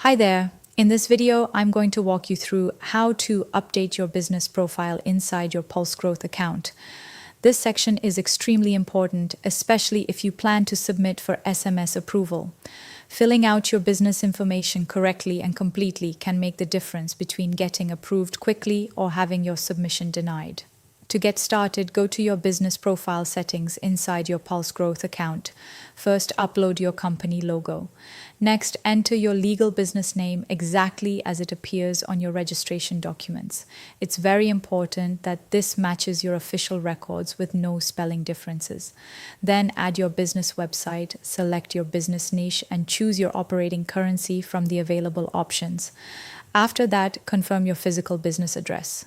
Hi there. In this video, I'm going to walk you through how to update your business profile inside your PulseGrowth account. This section is extremely important, especially if you plan to submit for SMS approval. Filling out your business information correctly and completely can make the difference between getting approved quickly or having your submission denied. To get started, go to your business profile settings inside your PulseGrowth account. First, upload your company logo. Next, enter your legal business name exactly as it appears on your registration documents. It's very important that this matches your official records with no spelling differences. Then add your business website, select your business niche, and choose your operating currency from the available options. After that, confirm your physical business address.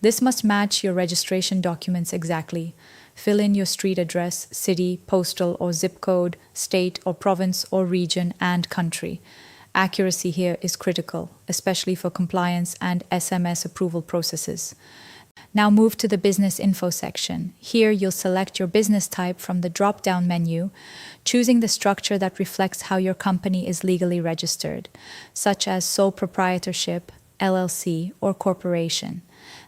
This must match your registration documents exactly. Fill in your street address, city, postal or zip code, state or province or region, and country. Accuracy here is critical, especially for compliance and SMS approval processes. Now move to the business info section. Here you'll select your business type from the drop-down menu, choosing the structure that reflects how your company is legally registered, such as sole proprietorship, LLC, or corporation.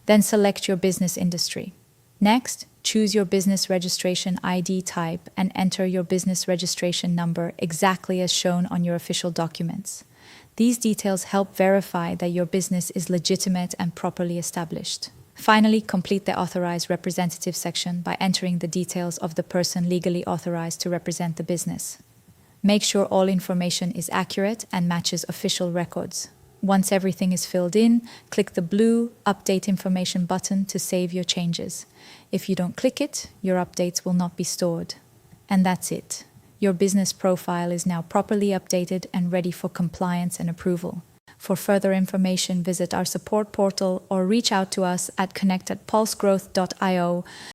Then select your business industry. Next, choose your business registration ID type and enter your business registration number exactly as shown on your official documents. These details help verify that your business is legitimate and properly established. Finally, complete the Authorized Representative section by entering the details of the person legally authorized to represent the business. Make sure all information is accurate and matches official records. Once everything is filled in, click the blue Update Information button to save your changes. If you don't click it, your updates will not be stored. And that's it. Your business profile is now properly updated and ready for compliance and approval. For further information, visit our support portal or reach out to us at connect@pulsegrowth.io.